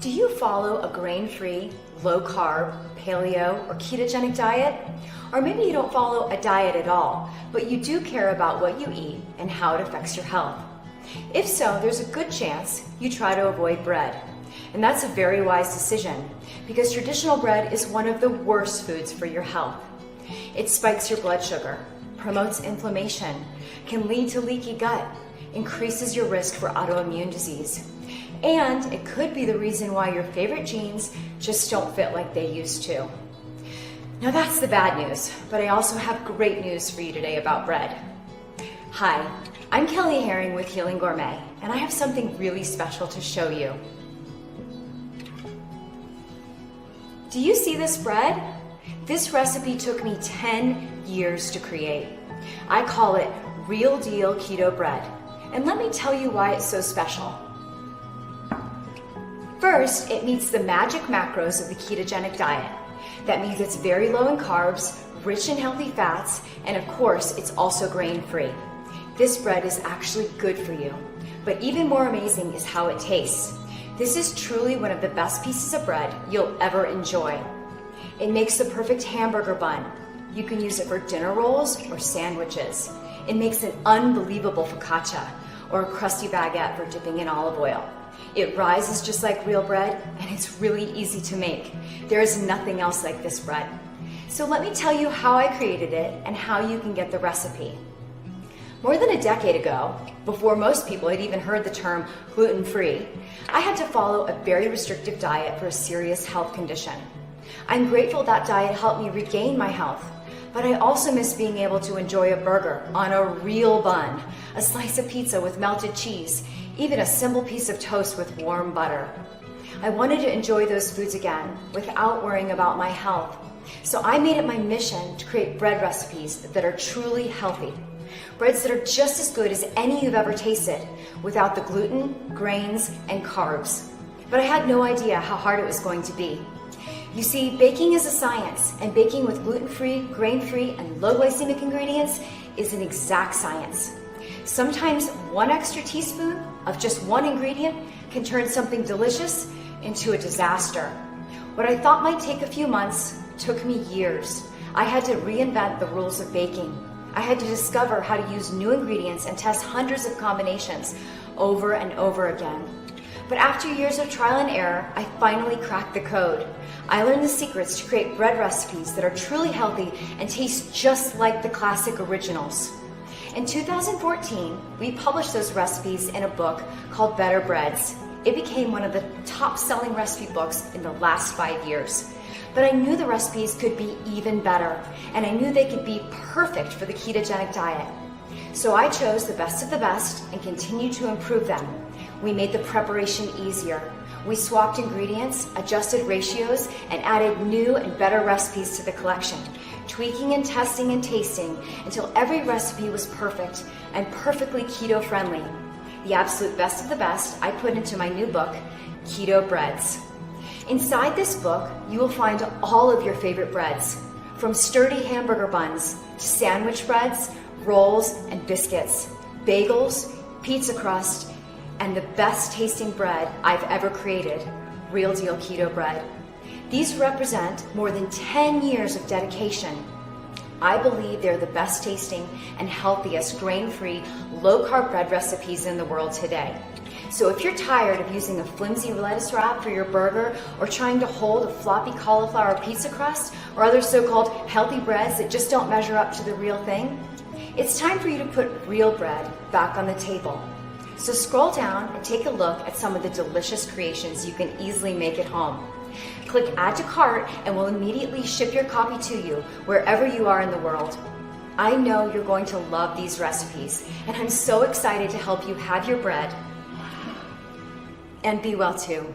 Do you follow a grain-free, low-carb, paleo, or ketogenic diet? Or maybe you don't follow a diet at all, but you do care about what you eat and how it affects your health. If so, there's a good chance you try to avoid bread. And that's a very wise decision, because traditional bread is one of the worst foods for your health. It spikes your blood sugar, promotes inflammation, can lead to leaky gut, increases your risk for autoimmune disease. And it could be the reason why your favorite jeans just don't fit like they used to. Now that's the bad news, but I also have great news for you today about bread. Hi, I'm Kerry Herring with Healing Gourmet, and I have something really special to show you. Do you see this bread? This recipe took me 10 years to create. I call it Real Deal Keto Bread, and let me tell you why it's so special. First, it meets the magic macros of the ketogenic diet. That means it's very low in carbs, rich in healthy fats, and of course, it's also grain-free. This bread is actually good for you, but even more amazing is how it tastes. This is truly one of the best pieces of bread you'll ever enjoy. It makes the perfect hamburger bun. You can use it for dinner rolls or sandwiches. It makes an unbelievable focaccia or a crusty baguette for dipping in olive oil. It rises just like real bread, and it's really easy to make. There is nothing else like this bread. So let me tell you how I created it and how you can get the recipe. More than a decade ago, before most people had even heard the term gluten-free, I had to follow a very restrictive diet for a serious health condition. I'm grateful that diet helped me regain my health, but I also miss being able to enjoy a burger on a real bun, a slice of pizza with melted cheese, even a simple piece of toast with warm butter. I wanted to enjoy those foods again without worrying about my health. So I made it my mission to create bread recipes that are truly healthy. Breads that are just as good as any you've ever tasted, without the gluten, grains, and carbs. But I had no idea how hard it was going to be. You see, baking is a science, and baking with gluten-free, grain-free, and low glycemic ingredients is an exact science. Sometimes one extra teaspoon of just one ingredient can turn something delicious into a disaster. What I thought might take a few months took me years. I had to reinvent the rules of baking. I had to discover how to use new ingredients and test hundreds of combinations over and over again. But after years of trial and error, I finally cracked the code. I learned the secrets to create bread recipes that are truly healthy and taste just like the classic originals. In 2014, we published those recipes in a book called Better Breads. It became one of the top-selling recipe books in the last 5 years. But I knew the recipes could be even better, and I knew they could be perfect for the ketogenic diet. So I chose the best of the best and continued to improve them. We made the preparation easier. We swapped ingredients, adjusted ratios, and added new and better recipes to the collection, tweaking and testing and tasting until every recipe was perfect and perfectly keto-friendly. The absolute best of the best I put into my new book, Keto Breads. Inside this book, you will find all of your favorite breads, from sturdy hamburger buns to sandwich breads, rolls, and biscuits, bagels, pizza crust, and the best tasting bread I've ever created, Real Deal Keto Bread. These represent more than 10 years of dedication. I believe they're the best tasting and healthiest grain-free, low-carb bread recipes in the world today. So if you're tired of using a flimsy lettuce wrap for your burger, or trying to hold a floppy cauliflower pizza crust, or other so-called healthy breads that just don't measure up to the real thing, it's time for you to put real bread back on the table. So scroll down and take a look at some of the delicious creations you can easily make at home. Click Add to Cart and we'll immediately ship your copy to you wherever you are in the world. I know you're going to love these recipes, and I'm so excited to help you have your bread and be well too.